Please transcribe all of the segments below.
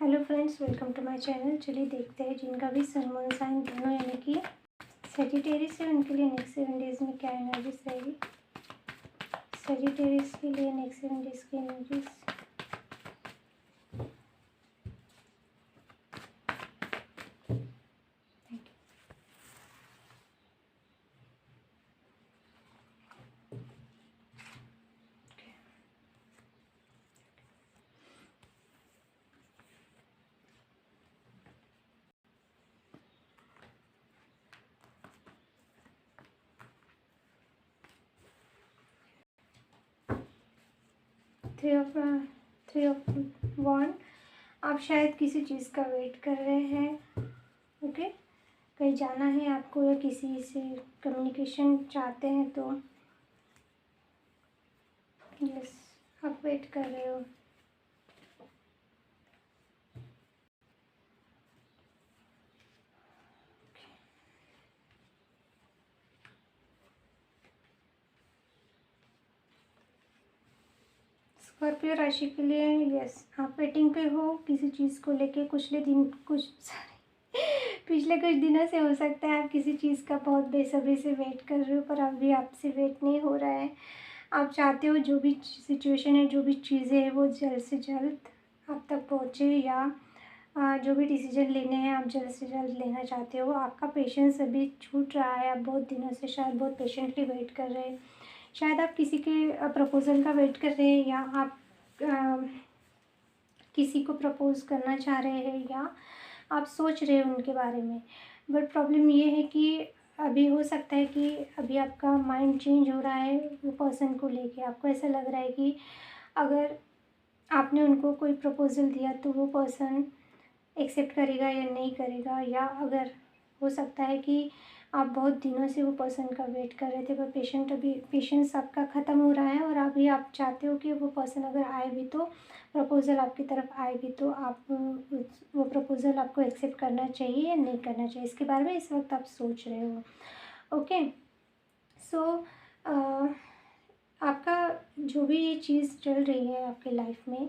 Hello friends, welcome to my channel. चलिए देखते हैं जिनका भी सन मून साइन दोनों यानी कि सेजिटेरियस है उनके लिए नेक्स्ट 7 डेज़ में क्या एनर्जीज रहेगी। सेजिटेरियस के लिए नेक्स्ट 7 डेज़ की एनर्जीज। Three of one. आप शायद किसी चीज़ का वेट कर रहे हैं। ओके, कहीं जाना है आपको या किसी से कम्युनिकेशन चाहते हैं तो यस, आप वेट कर रहे हो। स्कॉर्पियो राशि के लिए यस, आप वेटिंग पे हो किसी चीज़ को लेके। पिछले कुछ दिनों से हो सकता है आप किसी चीज़ का बहुत बेसब्री से वेट कर रहे हो, पर अभी आपसे वेट नहीं हो रहा है। आप चाहते हो जो भी सिचुएशन है, जो भी चीज़ें हैं, वो जल्द से जल्द आप तक पहुँचे, या जो भी डिसीजन लेने हैं आप जल्द से जल्द लेना चाहते हो। आपका पेशेंस अभी छूट रहा है। आप बहुत दिनों से शायद बहुत पेशेंटली वेट कर रहे हैं। शायद आप किसी के प्रपोज़ल का वेट कर रहे हैं, या आप किसी को प्रपोज़ करना चाह रहे हैं, या आप सोच रहे हो उनके बारे में। बट प्रॉब्लम ये है कि अभी हो सकता है कि अभी आपका माइंड चेंज हो रहा है वो पर्सन को लेके। आपको ऐसा लग रहा है कि अगर आपने उनको कोई प्रपोज़ल दिया तो वो पर्सन एक्सेप्ट करेगा या नहीं करेगा, या अगर हो सकता है कि आप बहुत दिनों से वो पर्सन का वेट कर रहे थे, पर पेशेंस आपका ख़त्म हो रहा है, और अभी आप चाहते हो कि वो पर्सन अगर आए भी तो प्रपोज़ल आपकी तरफ आए भी तो आप वो प्रपोज़ल आपको एक्सेप्ट करना चाहिए या नहीं करना चाहिए, इसके बारे में इस वक्त आप सोच रहे हो। ओके, सो आपका जो भी ये चीज़ चल रही है आपके लाइफ में,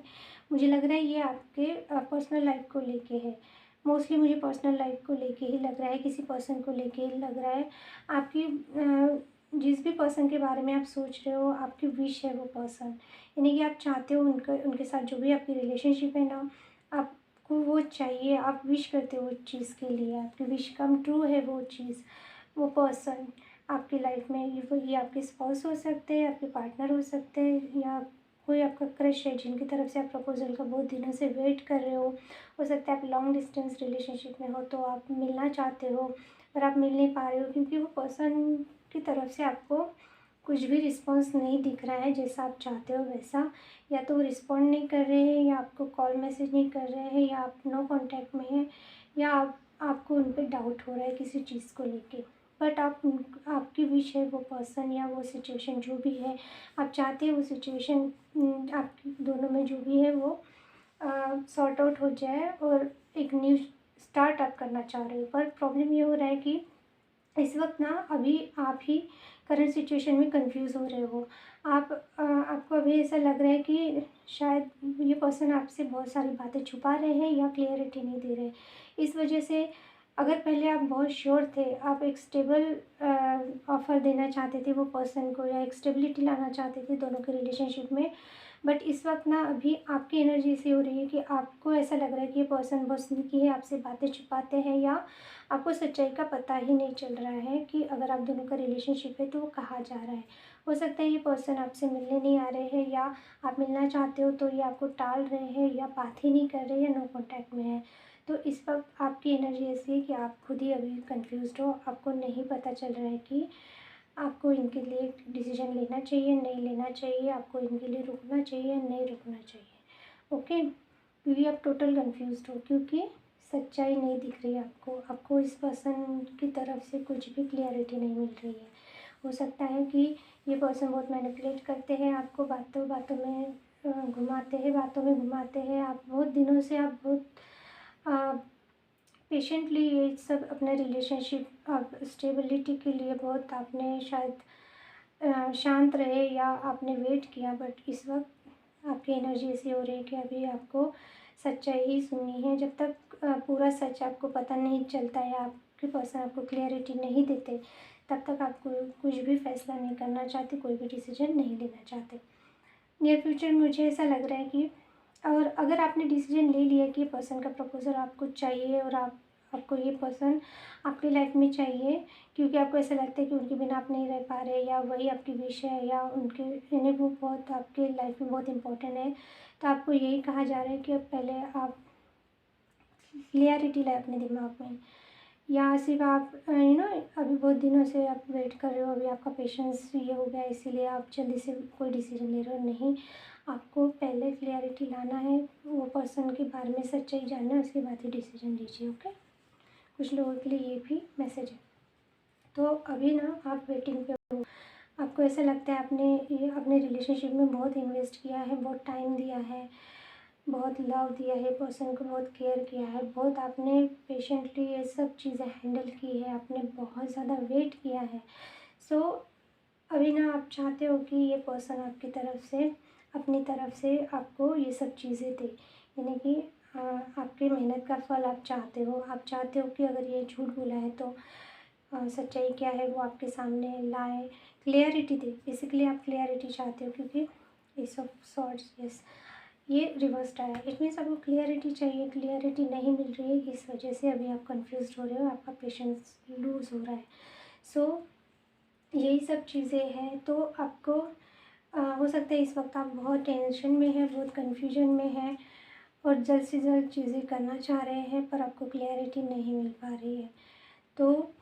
मुझे लग रहा है ये आपके पर्सनल लाइफ को लेके है। मोस्टली मुझे पर्सनल लाइफ को लेके ही लग रहा है, किसी पर्सन को लेके ही लग रहा है। आपकी जिस भी पर्सन के बारे में आप सोच रहे हो, आपकी विश है वो पर्सन, यानी कि आप चाहते हो उनके साथ जो भी आपकी रिलेशनशिप है ना, आपको वो चाहिए, आप विश करते हो उस चीज़ के लिए, आपकी विश कम ट्रू है वो चीज़, वो पर्सन आपकी लाइफ में। ये आपके स्पाउस हो सकते हैं, आपके पार्टनर हो सकते हैं, या कोई आपका क्रश है जिनकी तरफ से आप प्रपोज़ल का बहुत दिनों से वेट कर रहे हो सकता है आप लॉन्ग डिस्टेंस रिलेशनशिप में हो, तो आप मिलना चाहते हो पर आप मिल नहीं पा रहे हो क्योंकि वो पर्सन की तरफ से आपको कुछ भी रिस्पॉन्स नहीं दिख रहा है जैसा आप चाहते हो वैसा। या तो वो रिस्पॉन्ड नहीं कर रहे हैं, या आपको कॉल मैसेज नहीं कर रहे हैं, या आप नो कॉन्टैक्ट में हैं, या आपको उन पर डाउट हो रहा है किसी चीज़ को लेके। बट आपकी विश है वो पर्सन या वो सिचुएशन जो भी है, आप चाहते हो वो सिचुएशन आपकी दोनों में जो भी है वो सॉर्ट आउट हो जाए और एक न्यू स्टार्ट आप करना चाह रहे हो। पर प्रॉब्लम ये हो रहा है कि इस वक्त ना अभी आप ही करंट सिचुएशन में कंफ्यूज हो रहे हो। आपको अभी ऐसा लग रहा है कि शायद ये पर्सन आपसे बहुत सारी बातें छुपा रहे हैं या क्लियरिटी नहीं दे रहे। इस वजह से अगर पहले आप बहुत श्योर थे, आप एक स्टेबल ऑफ़र देना चाहते थे वो पर्सन को, या एक स्टेबिलिटी लाना चाहते थे दोनों के रिलेशनशिप में, बट इस वक्त ना अभी आपकी एनर्जी ऐसी हो रही है कि आपको ऐसा लग रहा है कि ये पर्सन बहुत स्नीकी है, आपसे बातें छुपाते हैं, या आपको सच्चाई का पता ही नहीं चल रहा है कि अगर आप दोनों का रिलेशनशिप है तो वो कहाँ जा रहा है। हो सकता है ये पर्सन आपसे मिलने नहीं आ रहे हैं, या आप मिलना चाहते हो तो ये आपको टाल रहे हैं, या बात ही नहीं कर रहे, या नो कॉन्टैक्ट में है। तो इस वक्त आपकी एनर्जी ऐसी है कि आप खुद ही अभी कंफ्यूज्ड हो, आपको नहीं पता चल रहा है कि आपको इनके लिए डिसीजन लेना चाहिए, नहीं लेना चाहिए, आपको इनके लिए रुकना चाहिए, नहीं रुकना चाहिए। ओके, क्योंकि आप टोटल कंफ्यूज्ड हो, क्योंकि सच्चाई नहीं दिख रही है आपको इस पर्सन की तरफ से कुछ भी क्लियरिटी नहीं मिल रही है। हो सकता है कि ये पर्सन बहुत मैनिपुलेट करते हैं आपको, बातों बातों में घुमाते हैं, बातों में घुमाते हैं। आप बहुत दिनों से आप बहुत पेशेंटली ये सब अपने रिलेशनशिप आप स्टेबिलिटी के लिए बहुत आपने शायद शांत रहे या आपने वेट किया, बट इस वक्त आपकी एनर्जी ऐसी हो रही है कि अभी आपको सच्चाई ही सुननी है। जब तक पूरा सच आपको पता नहीं चलता या आपके पर्सन आपको क्लैरिटी नहीं देते, तब तक आपको कुछ भी फैसला नहीं करना चाहते, कोई भी डिसीजन नहीं लेना चाहते। नियर फ्यूचर मुझे ऐसा लग रहा है कि, और अगर आपने डिसीजन ले लिया कि ये पर्सन का प्रपोजल आपको चाहिए और आपको ये पर्सन आपकी लाइफ में चाहिए, क्योंकि आपको ऐसा लगता है कि उनके बिना आप नहीं रह पा रहे, या वही आपकी विश है, या उनके यानी वो बहुत आपके लाइफ में बहुत इंपॉर्टेंट है, तो आपको यही कहा जा रहा है कि अब पहले आप क्लियरिटी लाए अपने दिमाग में। या सिर्फ आप अभी बहुत दिनों से आप वेट कर रहे हो, अभी आपका पेशेंस ये हो गया इसीलिए आप जल्दी से कोई डिसीजन ले रहे हो, नहीं। आपको पहले क्लियरिटी लाना है, वो पर्सन के बारे में सच्चाई जानना है, उसके बाद ही डिसीजन लीजिए। ओके, कुछ लोगों के लिए ये भी मैसेज है। तो अभी ना आप वेटिंग पे हो, आपको ऐसा लगता है आपने ये अपने रिलेशनशिप में बहुत इन्वेस्ट किया है, बहुत टाइम दिया है, बहुत लव दिया है, पर्सन को बहुत केयर किया है, बहुत आपने पेशेंटली ये सब चीज़ें हैंडल की है, आपने बहुत ज़्यादा वेट किया है। सो अभी ना आप चाहते हो कि ये पर्सन आपकी तरफ से, अपनी तरफ से आपको ये सब चीज़ें दे, यानी कि आपकी मेहनत का फल आप चाहते हो। आप चाहते हो कि अगर ये झूठ बोला है तो सच्चाई क्या है वो आपके सामने लाए, क्लियरिटी दे। बेसिकली आप क्लियरिटी चाहते हो, क्योंकि एस ऑफ सॉर्ड्स, यस, ये रिवर्स्ड आया। इट मीन्स आपको क्लियरिटी चाहिए, क्लियरिटी नहीं मिल रही है, इस वजह से अभी आप कंफ्यूज हो रहे हो, आपका पेशेंस लूज़ हो रहा है। सो यही सब चीज़ें हैं। तो आपको हो सकता है इस वक्त आप बहुत टेंशन में हैं, बहुत कन्फ्यूजन में हैं, और जल्द से जल्द चीज़ें करना चाह रहे हैं, पर आपको क्लियरिटी नहीं मिल पा रही है। तो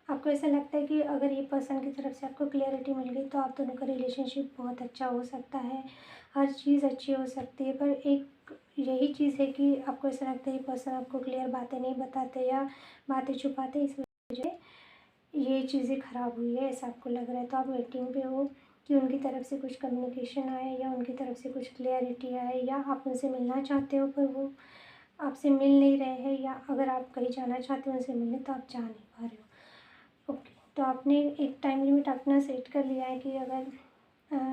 आपको ऐसा लगता है कि अगर ये पर्सन की तरफ से आपको क्लियरिटी मिल गई तो आप दोनों का रिलेशनशिप बहुत अच्छा हो सकता है, हर चीज़ अच्छी हो सकती है। पर एक यही चीज़ है कि आपको ऐसा लगता है ये पर्सन आपको क्लियर बातें नहीं बताते या बातें छुपाते, इस वजह से ये चीज़ें ख़राब हुई है, ऐसा आपको लग रहा है। तो आप वेटिंग पे हो कि उनकी तरफ से कुछ कम्युनिकेशन आए, या उनकी तरफ से कुछ क्लियरिटी आए, या आप उनसे मिलना चाहते हो पर वो आपसे मिल नहीं रहे हैं, या अगर आप कहीं जाना चाहते हो उनसे मिलने तो आप जा नहीं पा रहे हो। ओके, तो आपने एक टाइम लिमिट अपना सेट कर लिया है कि अगर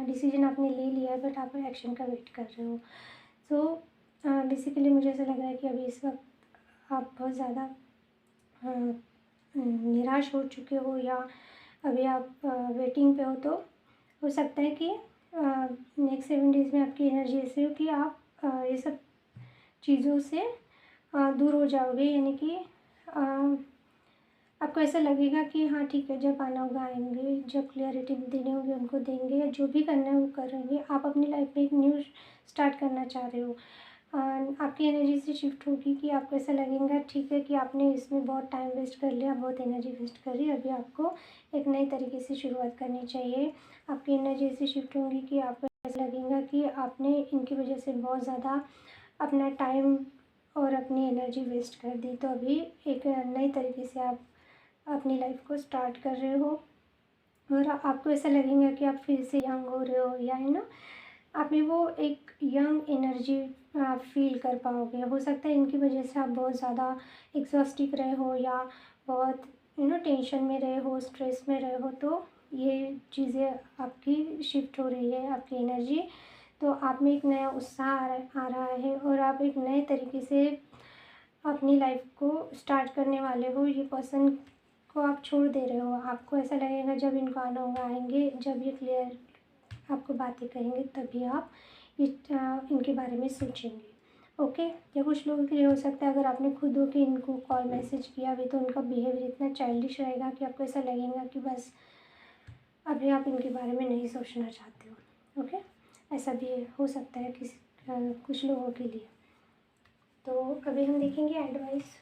डिसीजन आपने ले लिया है बट आप एक्शन का वेट कर रहे हो। सो बेसिकली मुझे ऐसा लग रहा है कि अभी इस वक्त आप बहुत ज़्यादा निराश हो चुके हो, या अभी आप वेटिंग पे हो। तो हो सकता है कि नेक्स्ट 7 डेज़ में आपकी एनर्जी ऐसी हो कि आप ये सब चीज़ों से दूर हो जाओगे, यानी कि आपको ऐसा लगेगा कि हाँ ठीक है, जब आना होगा आएंगे, जब क्लियरिटी देने होगी उनको देंगे, या जो भी करना है वो करेंगे। आप अपनी लाइफ में एक न्यू स्टार्ट करना चाह रहे हो। आपकी एनर्जी से शिफ्ट होगी कि आपको ऐसा लगेगा ठीक है कि आपने इसमें बहुत टाइम वेस्ट कर लिया, बहुत एनर्जी वेस्ट करी, अभी आपको एक नई तरीके से शुरुआत करनी चाहिए। आपकी एनर्जी से शिफ्ट होगी कि आपको ऐसा लगेगा कि आपने इनकी वजह से बहुत ज़्यादा अपना टाइम और अपनी एनर्जी वेस्ट कर दी, तो अभी एक नई तरीके से आप अपनी लाइफ को स्टार्ट कर रहे हो, और आपको ऐसा लगेगा कि आप फिर से यंग हो रहे हो, या आप में वो एक यंग एनर्जी आप फील कर पाओगे। हो सकता है इनकी वजह से आप बहुत ज़्यादा एग्जॉस्टिक रहे हो, या बहुत टेंशन में रहे हो, स्ट्रेस में रहे हो, तो ये चीज़ें आपकी शिफ्ट हो रही है, आपकी एनर्जी। तो आप में एक नया उत्साह आ रहा है, और आप एक नए तरीके से अपनी लाइफ को स्टार्ट करने वाले हो। ये पर्सन को आप छोड़ दे रहे हो, आपको ऐसा लगेगा जब इनको आना होगा आएंगे, जब ये क्लियर आपको बातें कहेंगे तभी आप इनके बारे में सोचेंगे। ओके, या कुछ लोगों के लिए हो सकता है अगर आपने खुद होकर इनको कॉल मैसेज किया भी तो उनका बिहेवियर इतना चाइल्डिश रहेगा कि आपको ऐसा लगेगा कि बस अभी आप इनके बारे में नहीं सोचना चाहते हो। ओके, ऐसा भी हो सकता है कुछ लोगों के लिए। तो अभी हम देखेंगे एडवाइस।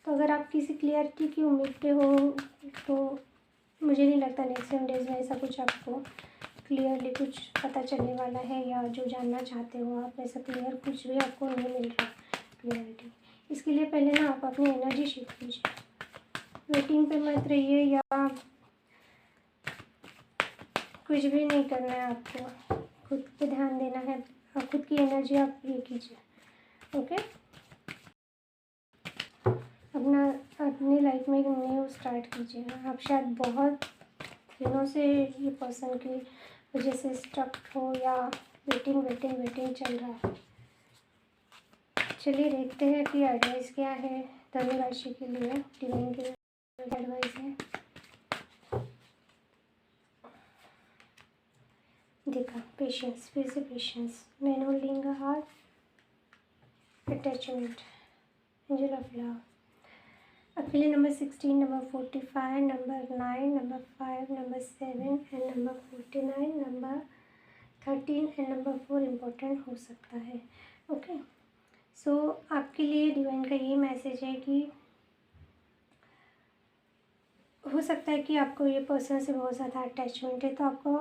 तो अगर आप किसी क्लियरिटी की उम्मीद पे हो तो मुझे नहीं लगता नेक्स्ट 7 डेज़ में ऐसा कुछ आपको क्लियरली कुछ पता चलने वाला है, या जो जानना चाहते हो आप ऐसा क्लियर कुछ भी आपको नहीं मिल रहा क्लियरिटी। इसके लिए पहले ना आप अपनी एनर्जी शिफ्ट कीजिए, वेटिंग पे मत रहिए, या कुछ भी नहीं करना है आपको, खुद पे ध्यान देना है, और खुद की एनर्जी आप ये कीजिए। ओके, अपनी लाइफ में एक न्यू स्टार्ट कीजिए। आप शायद बहुत दिनों से ये पर्सन की वजह से स्टक हो, या वेटिंग चल रहा है। चलिए देखते हैं कि एडवाइस क्या है धनु राशि के लिए, डिवाइन की एडवाइस है। देखा पेशेंस, फिर से patience, man holding a heart, attachment, angel of love, अकेले number 16, number 45, number 9, number 5, number 7 and number 49, number 13 and number 4 important हो सकता है। ओके, सो आपके लिए डिवाइन का ये मैसेज है कि हो सकता है कि आपको ये पर्सन से बहुत ज़्यादा अटैचमेंट है, तो आपको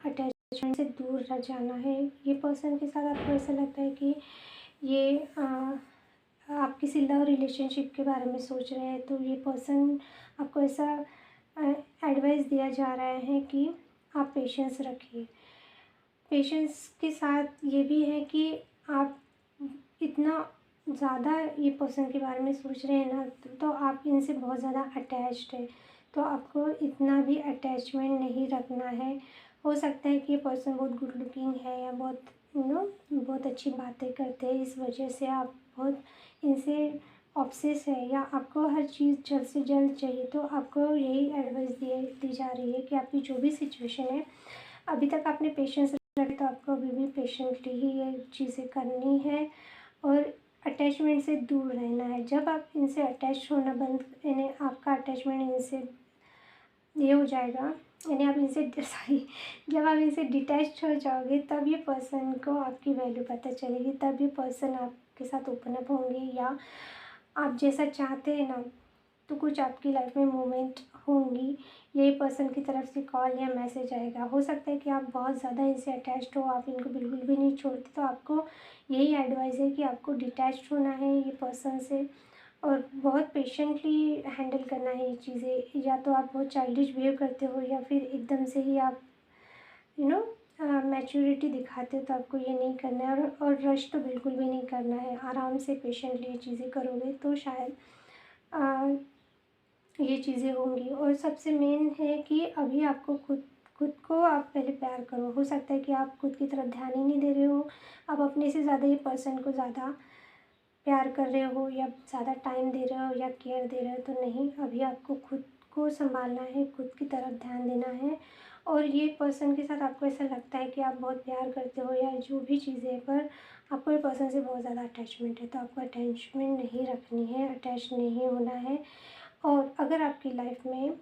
अटैचमेंट से दूर रह जाना है। ये पर्सन के साथ आपको ऐसा लगता है कि ये आप किसी लव रिलेशनशिप के बारे में सोच रहे हैं, तो ये पर्सन आपको ऐसा एडवाइस दिया जा रहा है कि आप पेशेंस रखिए। पेशेंस के साथ ये भी है कि आप इतना ज़्यादा ये पर्सन के बारे में सोच रहे हैं ना, तो आप इनसे बहुत ज़्यादा अटैच्ड है, तो आपको इतना भी अटैचमेंट नहीं रखना है। हो सकता है कि ये पर्सन बहुत गुड लुकिंग है या बहुत बहुत अच्छी बातें करते हैं, इस वजह से आप बहुत इनसे ऑब्सेस है या आपको हर चीज़ जल्द से जल्द चाहिए। तो आपको यही एडवाइस दी जा रही है कि आपकी जो भी सिचुएशन है, अभी तक आपने पेशेंस रखे, तो आपको अभी भी पेशेंटली ही ये चीज़ें करनी है और अटैचमेंट से दूर रहना है। जब आप इनसे अटैच होना बंद, यानी आपका अटैचमेंट इनसे ये हो जाएगा, यानी आप इनसे सॉरी जब आप इनसे डिटैच हो जाओगे, तब ये पर्सन को आपकी वैल्यू पता चलेगी, तब ये पर्सन आपके साथ ओपन अप होंगे या आप जैसा चाहते हैं ना, तो कुछ आपकी लाइफ में मोमेंट होंगी, यही पर्सन की तरफ से कॉल या मैसेज आएगा। हो सकता है कि आप बहुत ज़्यादा इनसे अटैच्ड हो, आप इनको बिल्कुल भी नहीं छोड़ते, तो आपको यही एडवाइस है कि आपको डिटैच्ड होना है ये पर्सन से और बहुत पेशेंटली हैंडल करना है ये चीज़ें। या तो आप बहुत चाइल्डिश बिहेव करते हो या फिर एकदम से ही आप मैच्योरिटी दिखाते हो, तो आपको ये नहीं करना है और रश तो बिल्कुल भी नहीं करना है। आराम से पेशेंटली ये चीज़ें करोगे तो शायद ये चीज़ें होंगी। और सबसे मेन है कि अभी आपको खुद को आप पहले प्यार करो। हो सकता है कि आप खुद की तरफ ध्यान ही नहीं दे रहे हो, आप अपने से ज़्यादा ये पर्सन को ज़्यादा प्यार कर रहे हो या ज़्यादा टाइम दे रहे हो या केयर दे रहे हो, तो नहीं, अभी आपको खुद को संभालना है, खुद की तरफ ध्यान देना है। और ये पर्सन के साथ आपको ऐसा लगता है कि आप बहुत प्यार करते हो या जो भी चीज़ें है, पर आपको ये पर्सन से बहुत ज़्यादा अटैचमेंट है, तो आपको अटैचमेंट नहीं रखनी है, अटैच नहीं होना है। और अगर आपकी लाइफ में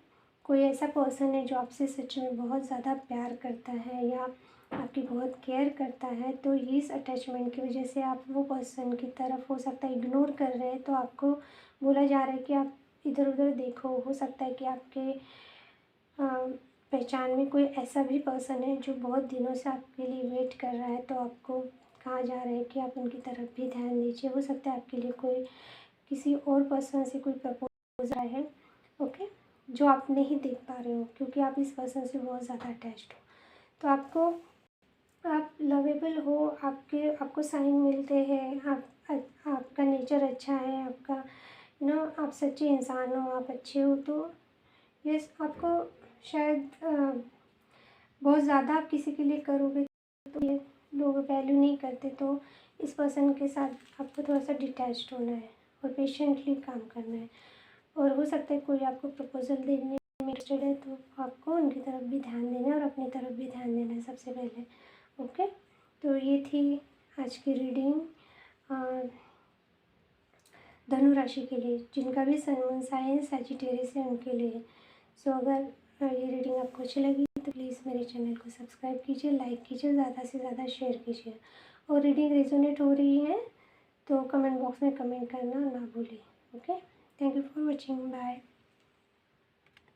कोई ऐसा पर्सन है जो आपसे सच में बहुत ज़्यादा प्यार करता है या आपकी बहुत केयर करता है, तो इस अटैचमेंट की वजह से आप वो पर्सन की तरफ हो सकता है इग्नोर कर रहे हैं, तो आपको बोला जा रहा है कि आप इधर उधर देखो। हो सकता है कि आपके पहचान में कोई ऐसा भी पर्सन है जो बहुत दिनों से आपके लिए वेट कर रहा है, तो आपको कहा जा रहा है कि आप उनकी तरफ भी ध्यान दीजिए। हो सकता है आपके लिए कोई किसी और पर्सन से कोई प्रपोज आया है, ओके, जो आप नहीं देख पा रहे हो क्योंकि आप इस पर्सन से बहुत ज़्यादा अटैच्ड हो। तो आप लवेबल हो, आपको साइन मिलते हैं, आपका नेचर अच्छा है, आपका आप सच्चे इंसान हो, आप अच्छे हो, तो यस, आपको शायद बहुत ज़्यादा आप किसी के लिए करोगे तो ये लोग वैल्यू नहीं करते, तो इस पर्सन के साथ आपको थोड़ा सा डिटैच्ड होना है और पेशेंटली काम करना है। और हो सकता है कोई आपको प्रपोजल देने में इंटरेस्टेड है, तो आपको उनकी तरफ भी ध्यान देना है और अपनी तरफ भी ध्यान देना है सबसे पहले। ओके, तो ये थी आज की रीडिंग धनु राशि के लिए, जिनका भी सन मून साइन सैजिटेरियस है उनके लिए। सो अगर ये रीडिंग आपको अच्छी लगी तो प्लीज़ मेरे चैनल को सब्सक्राइब कीजिए, लाइक कीजिए, ज़्यादा से ज़्यादा शेयर कीजिए। और रीडिंग रेजोनेट हो रही है तो कमेंट बॉक्स में कमेंट करना ना भूलिए। Okay, thank you for watching, bye.